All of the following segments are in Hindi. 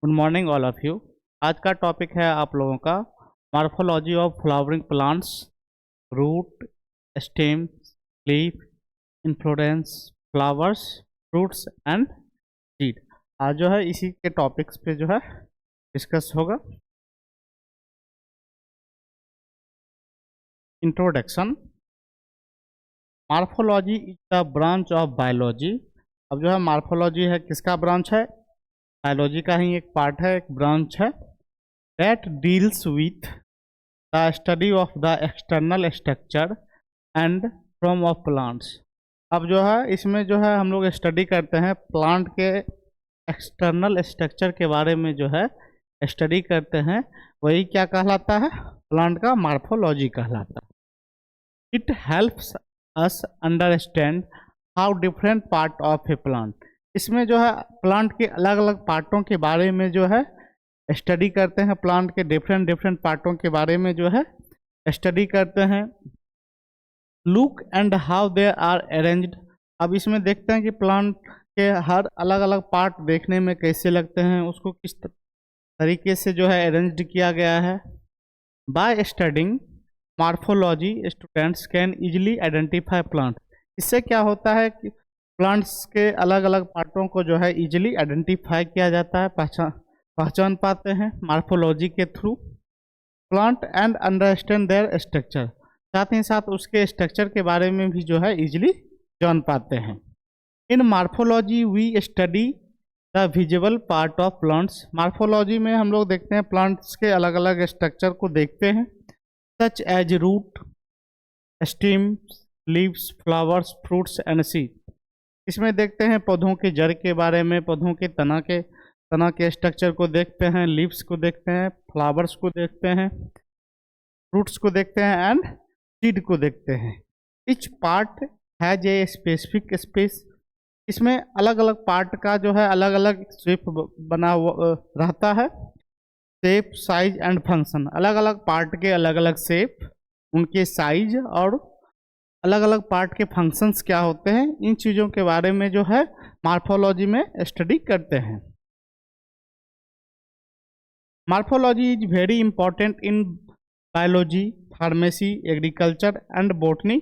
Good morning all of you. आज का टॉपिक है आप लोगों का morphology of flowering plants, root, stem, leaf, inflorescence, flowers, fruits and seed. आज जो है इसी के टॉपिक्स पे जो है डिस्कस होगा। Introduction. Morphology is the branch of biology. अब जो है मॉर्फोलॉजी है किसका ब्रांच है? बायोलॉजी का ही एक पार्ट है, एक ब्रांच है। That deals with the study of the external structure and form of plants. अब जो है इसमें जो है हम लोग स्टडी करते हैं प्लांट के एक्सटर्नल स्ट्रक्चर के बारे में जो है स्टडी करते हैं, वही क्या कहलाता है? प्लांट का मॉर्फोलॉजी कहलाता है। It helps us understand how different part of A plant. इसमें जो है प्लांट के अलग अलग पार्टों के बारे में जो है स्टडी करते हैं, प्लांट के डिफरेंट डिफरेंट पार्टों के बारे में जो है स्टडी करते हैं। Look and how they are arranged. अब इसमें देखते हैं कि प्लांट के हर अलग अलग पार्ट देखने में कैसे लगते हैं, उसको किस तरीके से जो है अरेंज्ड किया गया है। By studying morphology students can easily identify plant. इससे क्या होता है कि प्लांट्स के अलग अलग पार्टों को जो है इजीली आइडेंटिफाई किया जाता है, पहचान पाते हैं मॉर्फोलॉजी के through. Plant and understand their structure, साथ ही साथ उसके स्ट्रक्चर के बारे में भी जो है इजीली जान पाते हैं। In morphology we study the visible part of plants. Morphology में हम लोग देखते हैं प्लांट्स के अलग अलग स्ट्रक्चर को देखते हैं, such as root, stem, leaves, flowers, fruits and seed. इसमें देखते हैं पौधों के जड़ के बारे में, पौधों के तना के स्ट्रक्चर को देखते हैं, लीव्स को देखते हैं, फ्लावर्स को देखते हैं, फ्रूट्स को देखते हैं एंड सीड को देखते हैं। Each part has a specific space. इसमें अलग अलग पार्ट का जो है अलग अलग शेप बना हुआ रहता है। शेप, साइज एंड फंक्शन, अलग अलग पार्ट के अलग अलग शेप, उनके साइज और अलग अलग पार्ट के फंक्शंस क्या होते हैं, इन चीज़ों के बारे में जो है मॉर्फोलॉजी में स्टडी करते हैं। Morphology is very important in biology, pharmacy, agriculture and botany.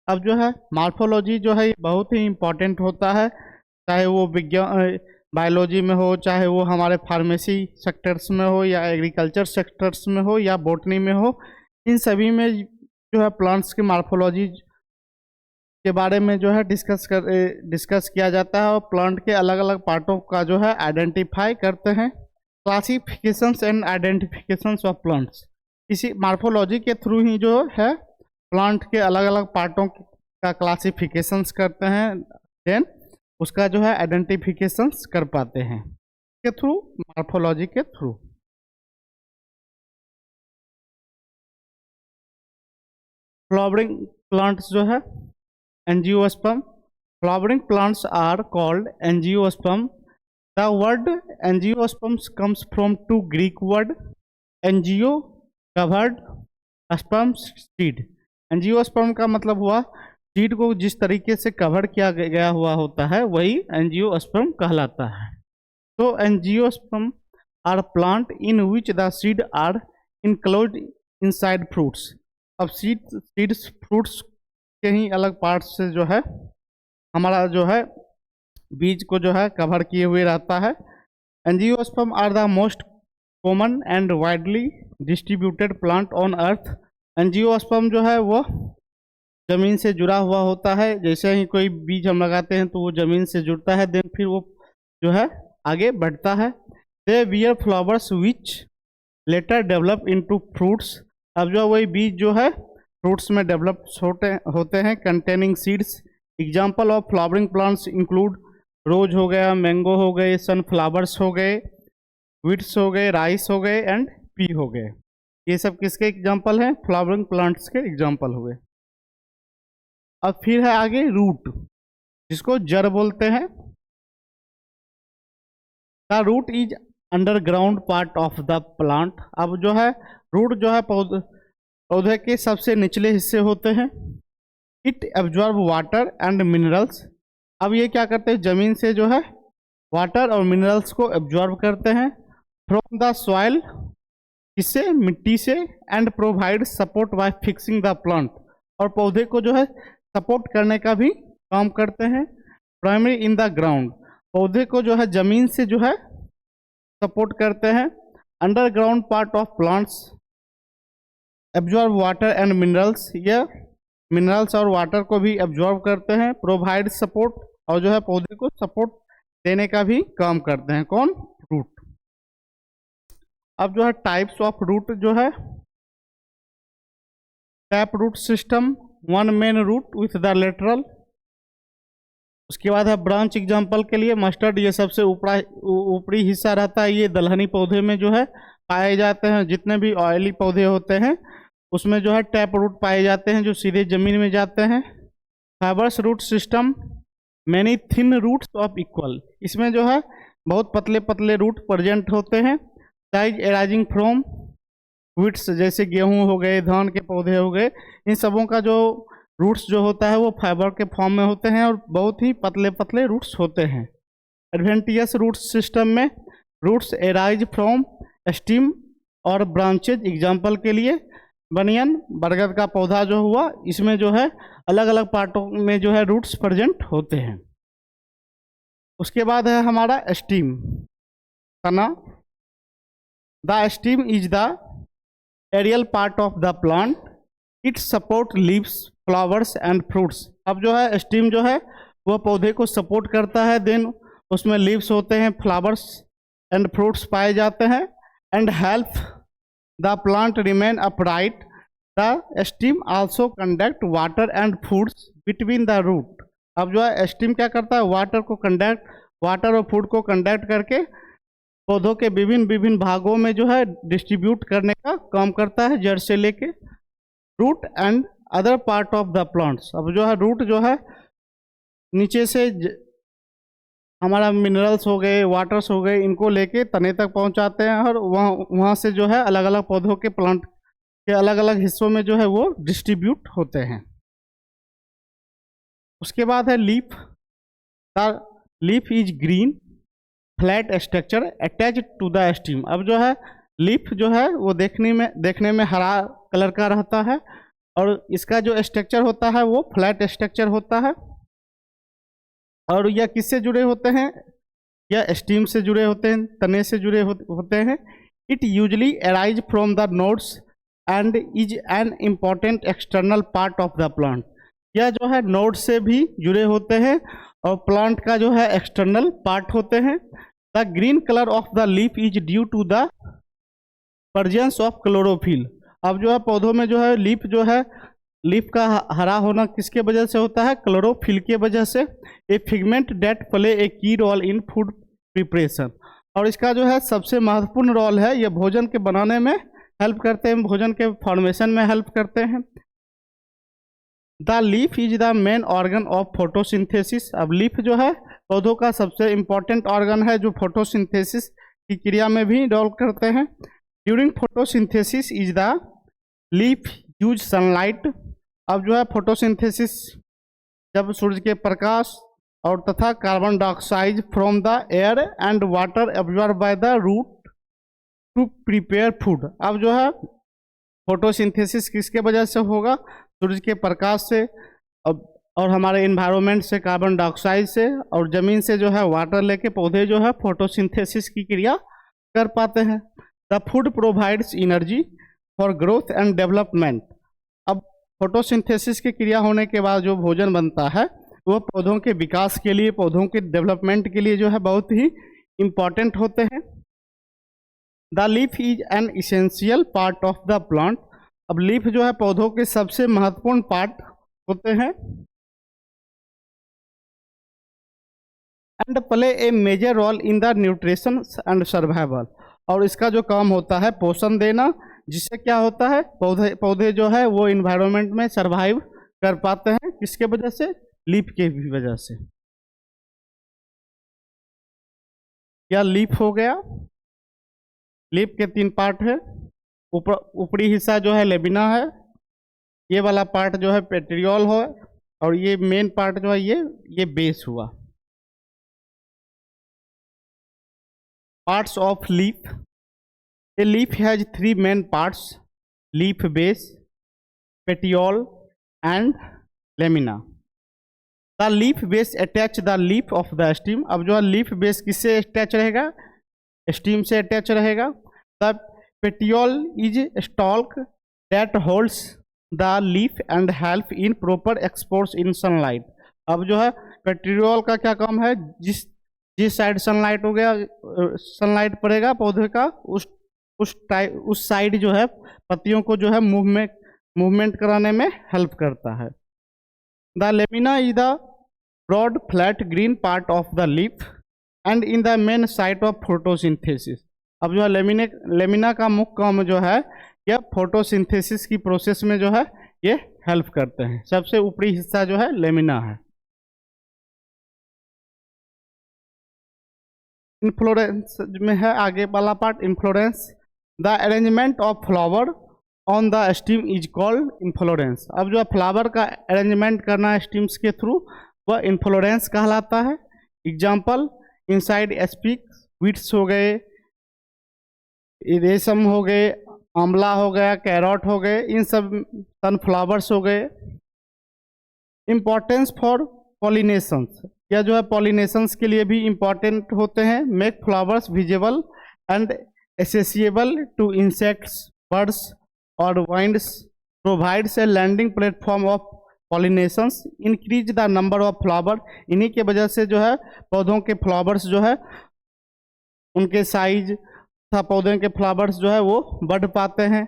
अब जो है मॉर्फोलॉजी जो है बहुत ही इम्पॉर्टेंट होता है, चाहे वो विज्ञान बायोलॉजी में हो, चाहे वो हमारे फार्मेसी सेक्टर्स में हो, या एग्रीकल्चर सेक्टर्स में हो, या बॉटनी में हो। इन सभी में जो है प्लांट्स की मॉर्फोलॉजी के बारे में जो है डिस्कस किया जाता है और प्लांट के अलग अलग पार्टों का जो है आइडेंटिफाई करते हैं। Classifications and identifications of plants, इसी मॉर्फोलॉजी के थ्रू ही जो है प्लांट के अलग अलग पार्टों का क्लासिफिकेशंस करते हैं, देन उसका जो है आइडेंटिफिकेशंस कर पाते हैं के थ्रू, मॉर्फोलॉजी के थ्रू। फ्लावरिंग प्लांट्स जो है angiosperm. Flowering plants are called angiosperm. The word angiosperm comes from two Greek word angio covered, sperm seed. Angiosperm का मतलब हुआ सीड को जिस तरीके से कवर किया गया हुआ होता है वही एंजियोस्पर्म कहलाता है। तो angiosperm are plant in which the seed are enclosed inside fruits. अब सीड्स फ्रूट्स के ही अलग पार्ट्स से जो है हमारा जो है बीज को जो है कवर किए हुए रहता है। Angiosperm are the most common and widely distributed plant on earth. Angiosperm जो है वो ज़मीन से जुड़ा हुआ होता है, जैसे ही कोई बीज हम लगाते हैं तो वो ज़मीन से जुड़ता है, देन फिर वो जो है आगे बढ़ता है। They bear flowers which later develop into fruits. अब जो वही बीज जो है फ्रूट्स में डेवलप होते हैं, containing seeds. Example of flowering plants include rose हो गया, मैंगो हो गए, सनफ्लावर्स हो गए, विट्स हो गए, राइस हो गए एंड पी हो गए। ये सब किसके एग्जाम्पल हैं? फ्लावरिंग प्लांट्स के एग्जाम्पल हुए। अब फिर है आगे रूट, जिसको जड़ बोलते हैं। The root is underground part of the plant. अब जो है रूट जो है पौधे के सबसे निचले हिस्से होते हैं। It absorb water and minerals. अब ये क्या करते हैं? जमीन से जो है वाटर और मिनरल्स को एब्जॉर्ब करते हैं फ्रॉम द सॉइल, इससे मिट्टी से, and provide support bye fixing the plant, और पौधे को जो है सपोर्ट करने का भी काम करते हैं। प्राइमरी इन द ग्राउंड, पौधे को जो है जमीन से जो है सपोर्ट करते हैं। Underground part of plants absorb water and minerals, यह मिनरल्स और वाटर को भी एब्जॉर्ब करते हैं। प्रोवाइड सपोर्ट, और जो है पौधे को सपोर्ट देने का भी काम करते हैं। कौन? रूट। अब जो है टाइप्स ऑफ रूट जो है, tap root system, one main root with the lateral. उसके बाद है ब्रांच, एग्जांपल के लिए मस्टर्ड, ये सबसे ऊपरी हिस्सा रहता है, ये दलहनी पौधे में जो है पाए जाते हैं। जितने भी ऑयली पौधे होते हैं उसमें जो है टैप रूट पाए जाते हैं, जो सीधे जमीन में जाते हैं। Fibers root system, many thin roots of equal, इसमें जो है बहुत पतले पतले रूट प्रेजेंट होते हैं। साइज एराइजिंग फ्रॉम विड्स, जैसे गेहूं हो गए, धान के पौधे हो गए, इन सबों का जो रूट्स जो होता है वो फाइबर के फॉर्म में होते हैं और बहुत ही पतले पतले रूट्स होते हैं। एडवेंटियस रूट सिस्टम में रूट्स एराइज फ्रॉम स्टीम और ब्रांचेज, एग्जाम्पल के लिए बनियन, बरगद का पौधा जो हुआ, इसमें जो है अलग अलग पार्टों में जो है रूट्स प्रेजेंट होते हैं। उसके बाद है हमारा स्टीम, तना। The stem is the aerial part of the plant, it support leaves, flowers and fruits. अब जो है स्टीम जो है वह पौधे को सपोर्ट करता है, देन उसमें लीव्स होते हैं, फ्लावर्स एंड फ्रूट्स पाए जाते हैं, and help the plant remain upright. The stem also conduct water and foods between the root. अब जो है स्टीम क्या करता है, वाटर और फूड को कंडक्ट करके पौधों के विभिन्न विभिन्न भागों में जो है डिस्ट्रीब्यूट करने का काम करता है, जड़ से लेके। Root and other part of the plants, अब जो है रूट जो है नीचे से हमारा मिनरल्स हो गए, वाटर्स हो गए, इनको लेके तने तक पहुंचाते हैं और वहाँ से जो है अलग अलग पौधों के प्लांट के अलग अलग हिस्सों में जो है वो डिस्ट्रीब्यूट होते हैं। उसके बाद है leaf. The leaf is green flat structure attach to the stem. अब जो है लीफ जो है वो देखने में हरा कलर का रहता है और इसका जो स्ट्रक्चर होता है वो फ्लैट स्ट्रक्चर होता है। और यह किससे जुड़े होते हैं? यह स्टीम से जुड़े होते हैं, तने से जुड़े होते हैं। It usually arise from the nodes and is an important external part of the plant. यह जो है नोड से भी जुड़े होते हैं और प्लांट का जो है एक्सटर्नल पार्ट होते हैं। The green colour of the leaf is due to the presence of chlorophyll. अब जो है पौधों में जो है लीफ का हरा होना किसके वजह से होता है? क्लोरोफिल के वजह से। ए पिगमेंट डेट प्ले ए की रोल इन फूड प्रिपरेशन। और इसका जो है सबसे महत्वपूर्ण रोल है, ये भोजन के बनाने में हेल्प करते हैं, भोजन के फॉर्मेशन में हेल्प करते हैं। The leaf is the main organ of photosynthesis. अब लीफ जो है पौधों का सबसे इम्पॉर्टेंट ऑर्गन है जो फोटोसिंथेसिस की क्रिया में भी रोल करते हैं। During photosynthesis is the leaf use sunlight. अब जो है फोटोसिंथेसिस जब सूर्य के प्रकाश और तथा carbon dioxide from the air and water absorb by the root to prepare food. अब जो है फोटोसिंथेसिस किसके वजह से होगा? सूर्य के प्रकाश से और हमारे इन्वायरमेंट से, कार्बन डाइऑक्साइड से, और ज़मीन से जो है वाटर लेके पौधे जो है फोटोसिंथेसिस की क्रिया कर पाते हैं। The food provides energy for growth and development. अब फोटोसिंथेसिस की क्रिया होने के बाद जो भोजन बनता है वो पौधों के विकास के लिए, पौधों के डेवलपमेंट के लिए जो है बहुत ही इम्पॉर्टेंट होते हैं। The leaf is an essential part of the plant. अब लीफ जो है पौधों के सबसे महत्वपूर्ण पार्ट होते हैं and play a major role in the nutrition and survival. और इसका जो काम होता है पोषण देना, जिससे क्या होता है पौधे जो है वो इन्वायरमेंट में सर्वाइव कर पाते हैं। किसके वजह से? लीफ के भी वजह से। क्या लीफ हो गया? लीफ के 3 पार्ट है। ऊपरी हिस्सा जो है लेबिना है, ये वाला पार्ट जो है पेट्रियोल है, और ये मेन पार्ट जो है ये बेस हुआ। Parts of leaf. A leaf has 3 main parts, leaf base, petiole and lamina. The leaf base attach the leaf of the stem. अब जो है लीफ बेस किससे अटैच रहेगा, स्टीम से अटैच रहेगा। The petiole is stalk that holds the leaf and help in proper exposure in sunlight. अब जो है पेटियोल का क्या काम है, जिस साइड सनलाइट हो गया, सनलाइट पड़ेगा पौधे का, उस साइड जो है पत्तियों को जो है मूवमेंट कराने में हेल्प करता है। The lamina is the broad flat green part of the leaf and in the main site of photosynthesis. अब जो है लेमिना का मुख्य काम जो है यह फोटोसिंथेसिस की प्रोसेस में जो है ये हेल्प करते हैं। सबसे ऊपरी हिस्सा जो है लेमिना है। इन्फ्लोरेंस में है आगे वाला part, inflorescence. The arrangement of flower on the stem is called inflorescence. अब जो है फ्लावर का अरेंजमेंट करना है स्टीम्स के थ्रू, वह इन्फ्लोरेंस कहलाता है। एग्जाम्पल, इनसाइड एस्पिक वीट्स हो गए, रेशम हो गए, आंवला हो गया, कैरोट हो गए, इन सब सनफ्लावर्स हो गए। इम्पोर्टेंस फॉर पॉलिनेशंस, या जो है पॉलिनेशंस के लिए भी इम्पॉर्टेंट होते हैं। Make flowers visible and accessible to insects, birds और winds, provides a landing platform of pollinations, increase the number of flower. इन्हीं के वजह से जो है पौधों के फ्लावर्स जो है उनके साइज तथा पौधों के फ्लावर्स जो है वो बढ़ पाते हैं।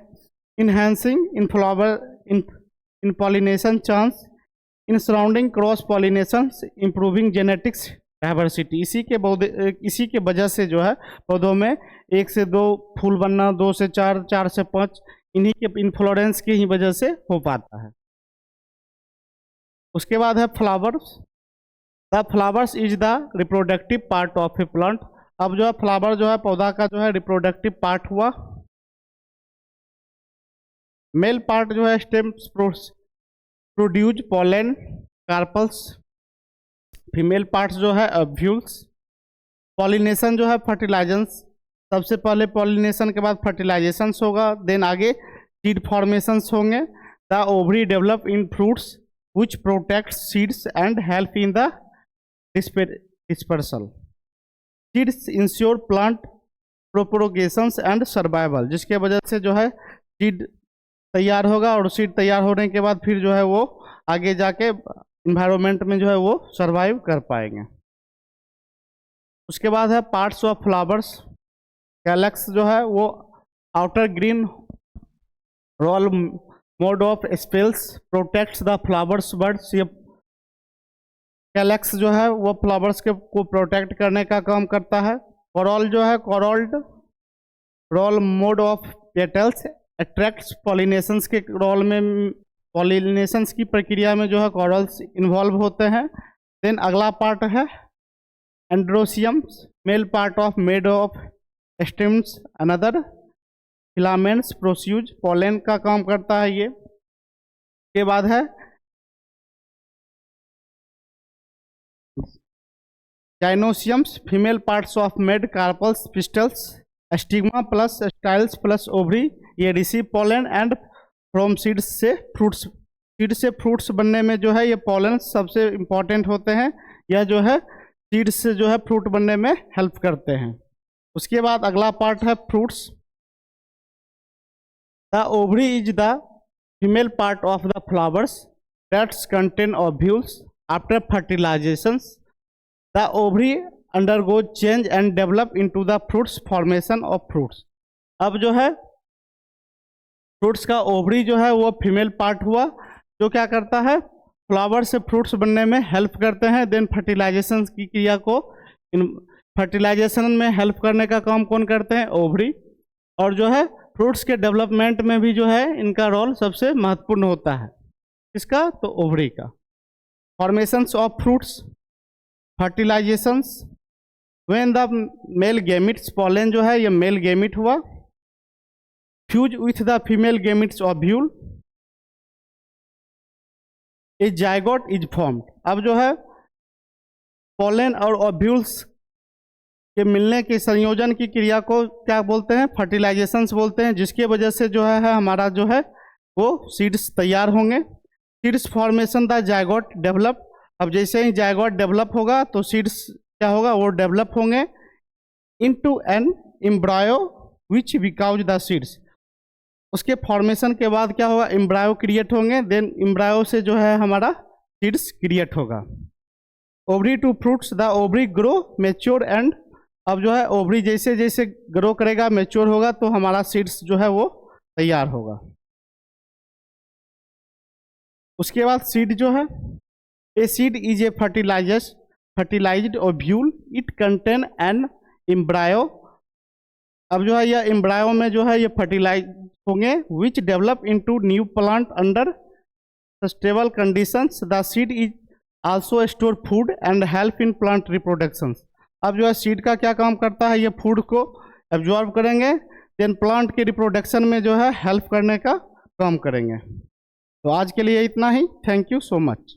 Enhancing in flower in pollination chance in surrounding cross pollination, improving genetics diversity. इसी के वजह से जो है पौधों में 1 से 2 फूल बनना, 2 से 4, 4 से 5, इन्हीं के इन्फ्लोरेंस की ही वजह से हो पाता है। उसके बाद है flowers. The flowers is the reproductive part of A plant. अब जो है फ्लावर जो है पौधा का जो है रिप्रोडक्टिव पार्ट हुआ। मेल पार्ट जो है stamens produce pollen carpels, female parts जो है ओव्यूल्स। पॉलिनेशन जो है फर्टिलाइजेंस, सबसे पहले पॉलिनेशन के बाद फर्टिलाइजेशंस होगा, देन आगे सीड फॉर्मेशंस होंगे। The ovary develop in fruits which protect seeds and help in the dispersal. Seeds ensure plant propagations and survival, जिसके वजह से जो है सीड तैयार होगा और सीड तैयार होने के बाद फिर जो है वो आगे जाके इन्वायरमेंट में जो है वो सर्वाइव कर पाएंगे। उसके बाद है पार्ट्स ऑफ फ्लावर्स। कैलक्स जो है वो outer green whorl mode of sepals protects the flowers buds. ये कैलक्स जो है वो फ्लावर्स के को प्रोटेक्ट करने का काम करता है। कोरल जो है corolla role mode of petals attracts pollinations के रोल में, पॉलिनेशंस की प्रक्रिया में जो है कोरल्स इन्वॉल्व होते हैं। देन अगला पार्ट है androeciums, male part of made of stems another filaments produces, pollen का काम करता है ये। के बाद है gynoeciums, female parts of made carpels pistils, stigma plus styles plus ovary, ये receive pollen and from seeds से फ्रूट्स। सीड से फ्रूट्स बनने में जो है ये पोलन सबसे इम्पॉर्टेंट होते हैं। यह जो है सीड से जो है फ्रूट बनने में हेल्प करते हैं। उसके बाद अगला पार्ट है fruits. The ovary is the female part of the flowers that's contain ovules. After fertilizations the ovary undergo change and develop into the fruits formation of fruits. अब जो है फ्रूट्स का ओवरी जो है वो फीमेल पार्ट हुआ, जो क्या करता है फ्लावर से फ्रूट्स बनने में हेल्प करते हैं। देन फर्टिलाइजेशन की क्रिया को, फर्टिलाइजेशन में हेल्प करने का काम कौन करते हैं, ओवरी। और जो है फ्रूट्स के डेवलपमेंट में भी जो है इनका रोल सबसे महत्वपूर्ण होता है। इसका तो ओवरी का। Formations of fruits, fertilizations, when the male gametes, pollen जो है ये मेल गैमिट हुआ, fuse with the female gametes ovule, a zygote is formed. अब जो है पोलन और ओव्यूल्स के मिलने के संयोजन की क्रिया को क्या बोलते हैं? फर्टिलाइजेशंस बोलते हैं, जिसके वजह से जो है हमारा जो है वो सीड्स तैयार होंगे। Seeds formation the zygote develop. अब जैसे ही जायगोट डेवलप होगा तो सीड्स क्या होगा? वो डेवलप होंगे into an embryo which becomes the seeds. उसके फॉर्मेशन के बाद क्या होगा? एम्ब्रायो क्रिएट होंगे, देन एम्ब्रायो से जो है हमारा सीड्स क्रिएट होगा। Ovary to fruits, the ovary grow mature and. अब जो है ओवरी जैसे जैसे ग्रो करेगा, मेच्योर होगा, तो हमारा सीड्स जो है वो तैयार होगा। उसके बाद सीड जो है, a seed is a fertilised ovule, it contain an embryo. अब जो है यह एम्ब्रायो में जो है ये फर्टिलाइज होंगे, which develop into new plant under stable conditions. The seed is also store food and help in plant reproduction. अब जो है सीड का क्या काम करता है? ये फूड को एब्जॉर्ब करेंगे, देन प्लांट के रिप्रोडक्शन में जो है हेल्प करने का काम करेंगे। तो आज के लिए इतना ही। Thank you so much.